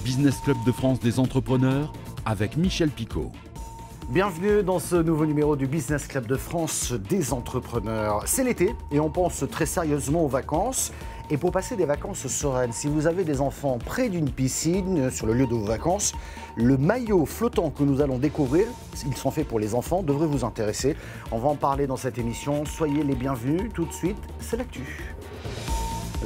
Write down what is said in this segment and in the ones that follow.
Business Club de France des entrepreneurs avec Michel Picot. Bienvenue dans ce nouveau numéro du Business Club de France des entrepreneurs. C'est l'été et on pense très sérieusement aux vacances. Et pour passer des vacances sereines, si vous avez des enfants près d'une piscine, sur le lieu de vos vacances, le maillot flottant que nous allons découvrir, ils sont faits pour les enfants, devrait vous intéresser. On va en parler dans cette émission. Soyez les bienvenus. Tout de suite, c'est l'actu.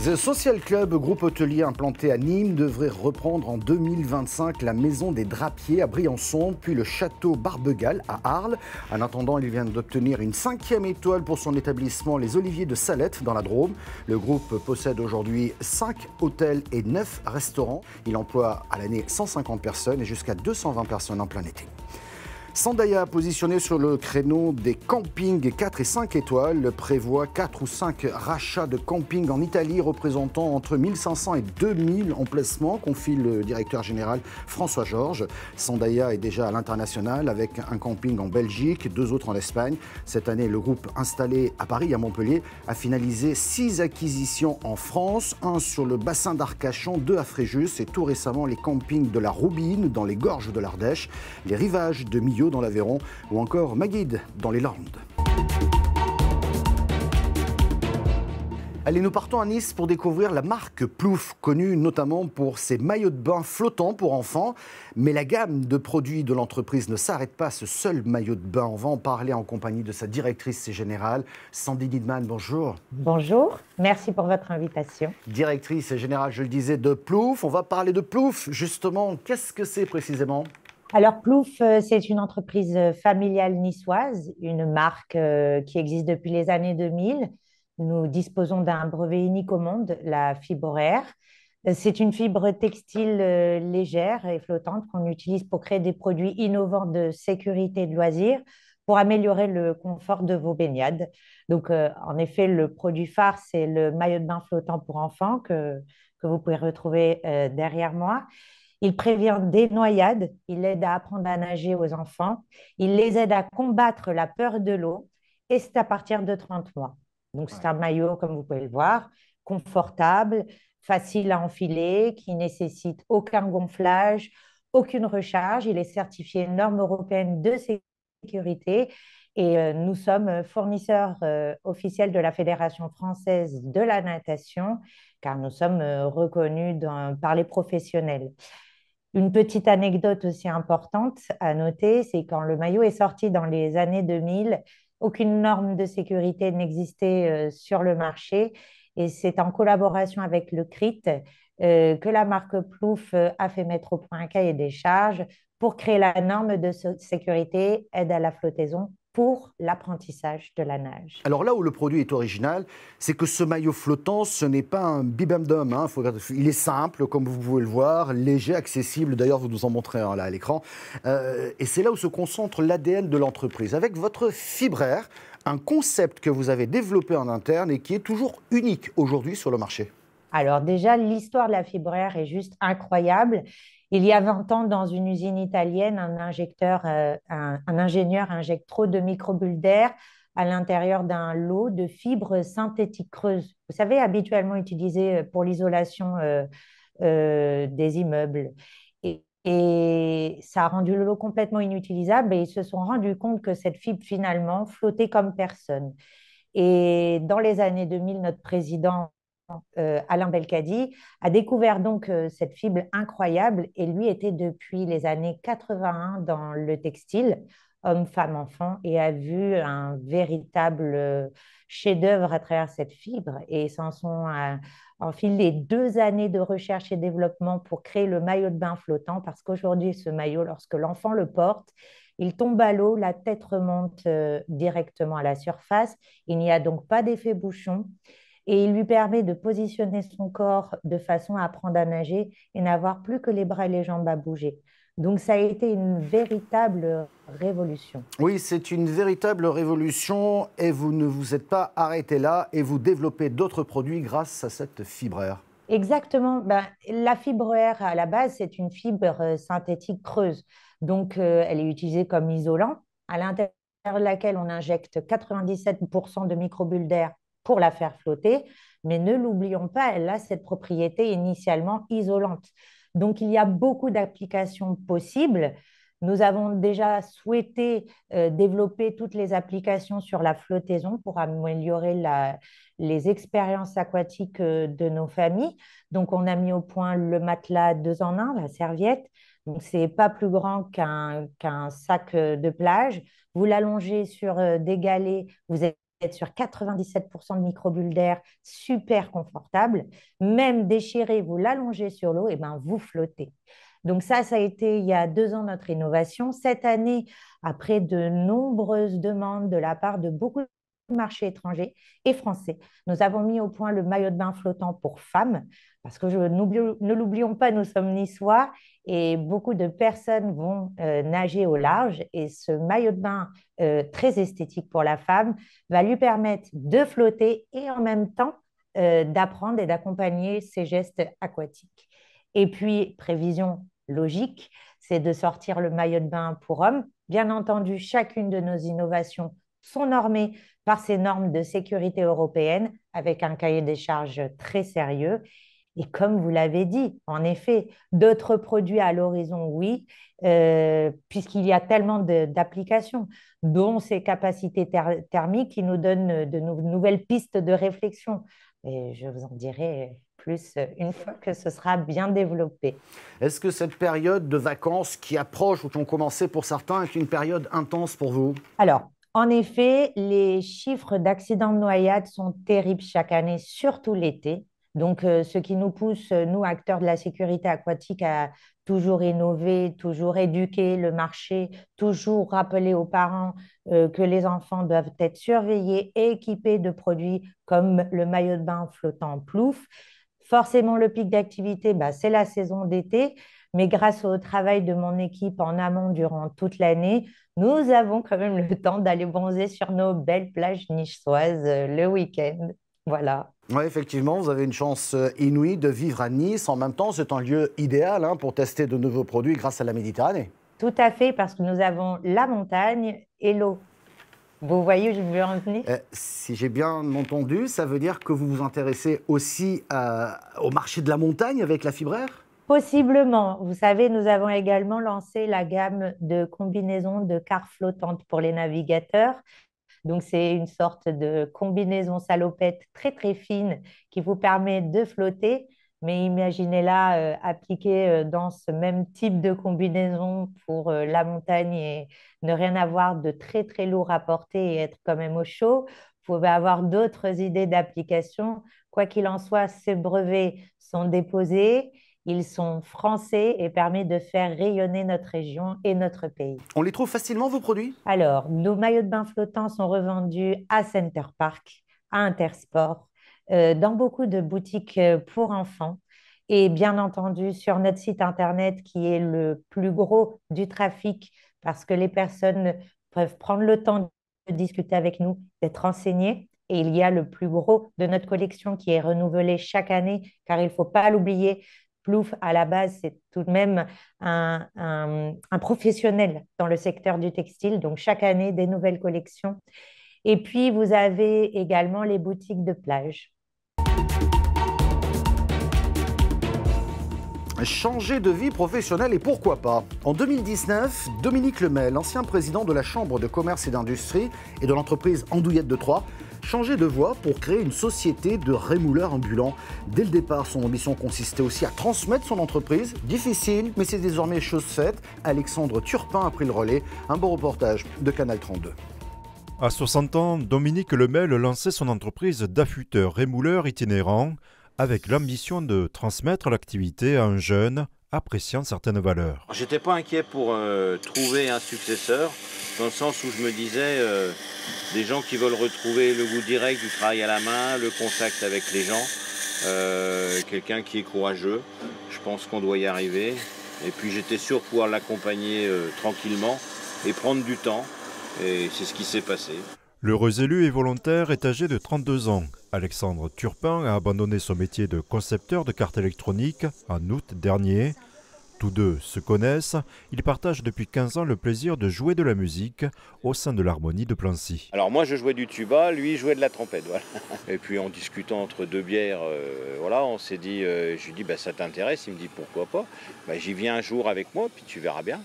The Social Club, groupe hôtelier implanté à Nîmes, devrait reprendre en 2025 la Maison des Drapiers à Briançon, puis le Château Barbegal à Arles. En attendant, il vient d'obtenir une 5e étoile pour son établissement Les Oliviers de Salette dans la Drôme. Le groupe possède aujourd'hui 5 hôtels et 9 restaurants. Il emploie à l'année 150 personnes et jusqu'à 220 personnes en plein été. Sandaya, positionné sur le créneau des campings 4 et 5 étoiles, prévoit 4 ou 5 rachats de campings en Italie représentant entre 1500 et 2000 emplacements, confie le directeur général François Georges. Sandaya est déjà à l'international avec un camping en Belgique, 2 autres en Espagne. Cette année, le groupe installé à Paris et à Montpellier a finalisé 6 acquisitions en France, 1 sur le bassin d'Arcachon, 2 à Fréjus et tout récemment les campings de la Roubine dans les gorges de l'Ardèche, les rivages de Millau dans l'Aveyron ou encore Maguide dans les Landes. Allez, nous partons à Nice pour découvrir la marque Plouf, connue notamment pour ses maillots de bain flottants pour enfants. Mais la gamme de produits de l'entreprise ne s'arrête pas à ce seul maillot de bain. On va en parler en compagnie de sa directrice générale, Sandy Nidman. Bonjour. Bonjour, merci pour votre invitation. Directrice générale, je le disais, de Plouf. On va parler de Plouf, justement. Qu'est-ce que c'est précisément ? Alors, Plouf, c'est une entreprise familiale niçoise, une marque qui existe depuis les années 2000. Nous disposons d'un brevet unique au monde, la fibre horaire. C'est une fibre textile légère et flottante qu'on utilise pour créer des produits innovants de sécurité et de loisirs pour améliorer le confort de vos baignades. Donc, en effet, le produit phare, c'est le maillot de bain flottant pour enfants que vous pouvez retrouver derrière moi. Il prévient des noyades, il aide à apprendre à nager aux enfants, il les aide à combattre la peur de l'eau et c'est à partir de 30 mois. Donc c'est un maillot, comme vous pouvez le voir, confortable, facile à enfiler, qui nécessite aucun gonflage, aucune recharge. Il est certifié norme européenne de sécurité et nous sommes fournisseurs officiels de la Fédération française de la natation car nous sommes reconnus par les professionnels. Une petite anecdote aussi importante à noter, c'est quand le maillot est sorti dans les années 2000, aucune norme de sécurité n'existait sur le marché et c'est en collaboration avec le CRIT que la marque Plouf a fait mettre au point un cahier des charges pour créer la norme de sécurité aide à la flottaison pour l'apprentissage de la nage. Alors là où le produit est original, c'est que ce maillot flottant, ce n'est pas un bibendum. Il est simple, comme vous pouvez le voir, léger, accessible. D'ailleurs, vous nous en montrez un là à l'écran. Et c'est là où se concentre l'ADN de l'entreprise. Avec votre fibraire, un concept que vous avez développé en interne et qui est toujours unique aujourd'hui sur le marché. Alors déjà, l'histoire de la fibraire est juste incroyable. Il y a 20 ans, dans une usine italienne, un ingénieur injecte trop de microbules d'air à l'intérieur d'un lot de fibres synthétiques creuses. Vous savez, habituellement utilisées pour l'isolation des immeubles. Et ça a rendu le lot complètement inutilisable et ils se sont rendus compte que cette fibre, finalement, flottait comme personne. Et dans les années 2000, notre président Alain Belkadi, a découvert donc cette fibre incroyable et lui était depuis les années 81 dans le textile, homme, femme, enfant, et a vu un véritable chef-d'œuvre à travers cette fibre. Et s'en sont enfilés 2 années de recherche et développement pour créer le maillot de bain flottant parce qu'aujourd'hui, ce maillot, lorsque l'enfant le porte, il tombe à l'eau, la tête remonte directement à la surface. Il n'y a donc pas d'effet bouchon et il lui permet de positionner son corps de façon à apprendre à nager et n'avoir plus que les bras et les jambes à bouger. Donc ça a été une véritable révolution. Oui, c'est une véritable révolution et vous ne vous êtes pas arrêté là et vous développez d'autres produits grâce à cette fibraire. Exactement. La fibre air, à la base, c'est une fibre synthétique creuse. Donc, elle est utilisée comme isolant, à l'intérieur de laquelle on injecte 97% de microbules d'air pour la faire flotter. Mais ne l'oublions pas, elle a cette propriété initialement isolante. Donc, il y a beaucoup d'applications possibles. Nous avons déjà souhaité développer toutes les applications sur la flottaison pour améliorer les expériences aquatiques de nos familles. Donc, on a mis au point le matelas 2 en 1, la serviette. Donc, ce n'est pas plus grand qu'un sac de plage. Vous l'allongez sur des galets, vous êtes sur 97% de microbules d'air, super confortable. Même déchiré, vous l'allongez sur l'eau, et ben vous flottez. Donc ça a été il y a 2 ans notre innovation. Cette année, après de nombreuses demandes de la part de beaucoup de marchés étrangers et français, nous avons mis au point le maillot de bain flottant pour femmes, parce que ne l'oublions pas, nous sommes niçois et beaucoup de personnes vont nager au large, et ce maillot de bain très esthétique pour la femme va lui permettre de flotter et en même temps d'apprendre et d'accompagner ses gestes aquatiques. Et puis, prévision logique, c'est de sortir le maillot de bain pour hommes. Bien entendu, chacune de nos innovations sont normées par ces normes de sécurité européennes avec un cahier des charges très sérieux. Et comme vous l'avez dit, en effet, d'autres produits à l'horizon, oui, puisqu'il y a tellement d'applications, dont ces capacités thermiques qui nous donnent de nouvelles pistes de réflexion. Et je vous en dirai plus une fois que ce sera bien développé. Est-ce que cette période de vacances qui approche ou qui ont commencé pour certains est une période intense pour vous? Alors, en effet, les chiffres d'accidents de noyade sont terribles chaque année, surtout l'été. Donc, ce qui nous pousse, nous, acteurs de la sécurité aquatique, à toujours innover, toujours éduquer le marché, toujours rappeler aux parents que les enfants doivent être surveillés et équipés de produits comme le maillot de bain flottant Plouf. Forcément, le pic d'activité, c'est la saison d'été, mais grâce au travail de mon équipe en amont durant toute l'année, nous avons quand même le temps d'aller bronzer sur nos belles plages niçoises le week-end. Voilà. Oui, effectivement, vous avez une chance inouïe de vivre à Nice. En même temps, c'est un lieu idéal pour tester de nouveaux produits grâce à la Méditerranée. Tout à fait, parce que nous avons la montagne et l'eau. Vous voyez où je veux en venir? Si j'ai bien entendu, ça veut dire que vous vous intéressez aussi au marché de la montagne avec la fibraire? Possiblement. Vous savez, nous avons également lancé la gamme de combinaisons de cartes flottantes pour les navigateurs. Donc, c'est une sorte de combinaison salopette très, très fine qui vous permet de flotter. Mais imaginez-la appliquée dans ce même type de combinaison pour la montagne et ne rien avoir de très, très lourd à porter et être quand même au chaud. Vous pouvez avoir d'autres idées d'application. Quoi qu'il en soit, ces brevets sont déposés. Ils sont français et permettent de faire rayonner notre région et notre pays. On les trouve facilement, vos produits? Alors, nos maillots de bain flottants sont revendus à Center Park, à Intersport, dans beaucoup de boutiques pour enfants et bien entendu sur notre site internet qui est le plus gros du trafic, parce que les personnes peuvent prendre le temps de discuter avec nous, d'être renseignées. Et il y a le plus gros de notre collection qui est renouvelé chaque année, car il ne faut pas l'oublier. Plouf, à la base, c'est tout de même un professionnel dans le secteur du textile. Donc, chaque année, des nouvelles collections. Et puis, vous avez également les boutiques de plage. Changer de vie professionnelle et pourquoi pas? En 2019, Dominique Lemay, l'ancien président de la Chambre de commerce et d'industrie et de l'entreprise Andouillette de Troyes, changeait de voie pour créer une société de rémouleurs ambulants. Dès le départ, son ambition consistait aussi à transmettre son entreprise. Difficile, mais c'est désormais chose faite. Alexandre Turpin a pris le relais. Un beau reportage de Canal 32. À 60 ans, Dominique Lemay lançait son entreprise d'affûteur rémouleur itinérant avec l'ambition de transmettre l'activité à un jeune appréciant certaines valeurs. J'étais pas inquiet pour trouver un successeur, dans le sens où je me disais des gens qui veulent retrouver le goût direct du travail à la main, le contact avec les gens, quelqu'un qui est courageux. Je pense qu'on doit y arriver. Et puis j'étais sûr de pouvoir l'accompagner tranquillement et prendre du temps. Et c'est ce qui s'est passé. L'heureux élu et volontaire est âgé de 32 ans. Alexandre Turpin a abandonné son métier de concepteur de cartes électroniques en août dernier Tous deux se connaissent, ils partagent depuis 15 ans le plaisir de jouer de la musique au sein de l'harmonie de Plancy. Alors moi je jouais du tuba, lui il jouait de la trompette. Voilà. Et puis en discutant entre deux bières, voilà, on s'est dit, je lui dis ça t'intéresse, il me dit pourquoi pas. J'y viens un jour avec moi, puis tu verras bien.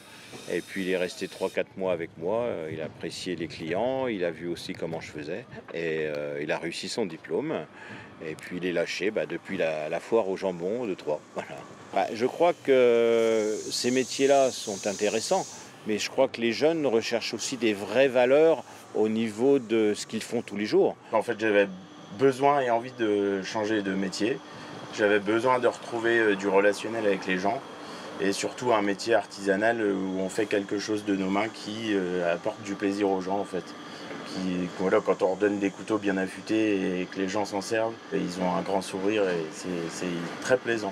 Et puis il est resté 3-4 mois avec moi, il a apprécié les clients, il a vu aussi comment je faisais et il a réussi son diplôme. Et puis il est lâché depuis la foire au jambon de Troyes. Voilà. Je crois que ces métiers-là sont intéressants, mais je crois que les jeunes recherchent aussi des vraies valeurs au niveau de ce qu'ils font tous les jours. En fait, j'avais besoin et envie de changer de métier. J'avais besoin de retrouver du relationnel avec les gens et surtout un métier artisanal où on fait quelque chose de nos mains qui apporte du plaisir aux gens en fait. Voilà, quand on leur donne des couteaux bien affûtés et que les gens s'en servent, ils ont un grand sourire et c'est très plaisant.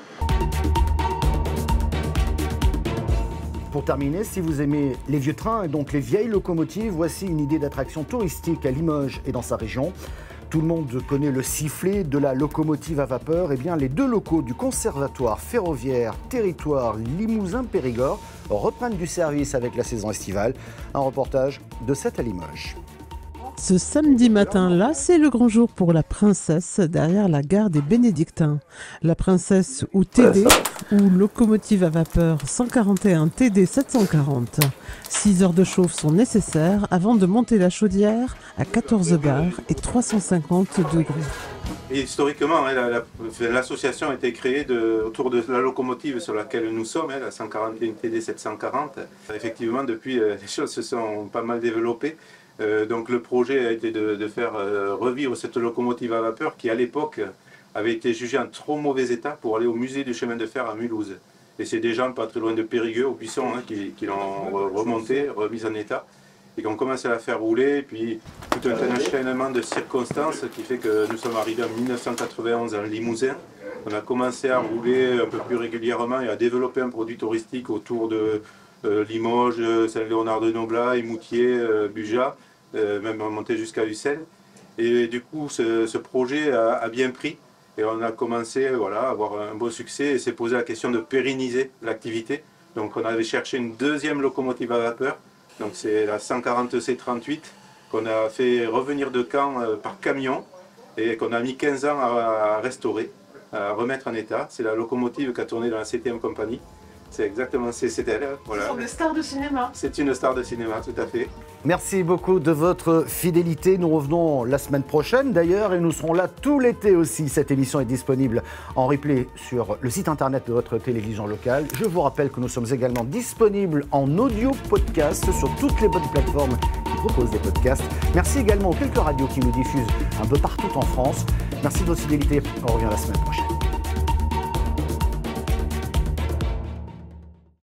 Pour terminer, si vous aimez les vieux trains et donc les vieilles locomotives, voici une idée d'attraction touristique à Limoges et dans sa région. Tout le monde connaît le sifflet de la locomotive à vapeur. Eh bien, les deux locaux du conservatoire ferroviaire Territoire Limousin-Périgord reprennent du service avec la saison estivale. Un reportage de 7 à Limoges. Ce samedi matin-là, c'est le grand jour pour la princesse derrière la gare des Bénédictins. La princesse ou TD ou locomotive à vapeur 141 TD 740. 6 heures de chauffe sont nécessaires avant de monter la chaudière à 14 bars et 350 degrés. Et historiquement, l'association a été créée autour de la locomotive sur laquelle nous sommes, la 141 TD 740. Effectivement, depuis, les choses se sont pas mal développées. Donc le projet a été de faire revivre cette locomotive à vapeur qui à l'époque avait été jugée en trop mauvais état pour aller au musée du chemin de fer à Mulhouse. Et c'est des gens pas très loin de Périgueux, au Buisson, qui l'ont remontée, remise en état et qui ont commencé à la faire rouler. Et puis tout un enchaînement de circonstances qui fait que nous sommes arrivés en 1991 en Limousin. On a commencé à rouler un peu plus régulièrement et à développer un produit touristique autour de Limoges, Saint-Léonard-de-Noblat, Moutier, Buja, même monté jusqu'à Ussel. Et du coup, ce projet a bien pris et on a commencé à avoir un beau succès et s'est posé la question de pérenniser l'activité. Donc on avait cherché une deuxième locomotive à vapeur, donc c'est la 140 C38 qu'on a fait revenir de Caen par camion et qu'on a mis 15 ans à restaurer, à remettre en état. C'est la locomotive qui a tourné dans la 7e compagnie. C'est exactement, c'est elle. Voilà. Ce sont des stars de cinéma. C'est une star de cinéma, tout à fait. Merci beaucoup de votre fidélité. Nous revenons la semaine prochaine d'ailleurs et nous serons là tout l'été aussi. Cette émission est disponible en replay sur le site internet de votre télévision locale. Je vous rappelle que nous sommes également disponibles en audio podcast sur toutes les bonnes plateformes qui proposent des podcasts. Merci également aux quelques radios qui nous diffusent un peu partout en France. Merci de votre fidélité. On revient la semaine prochaine.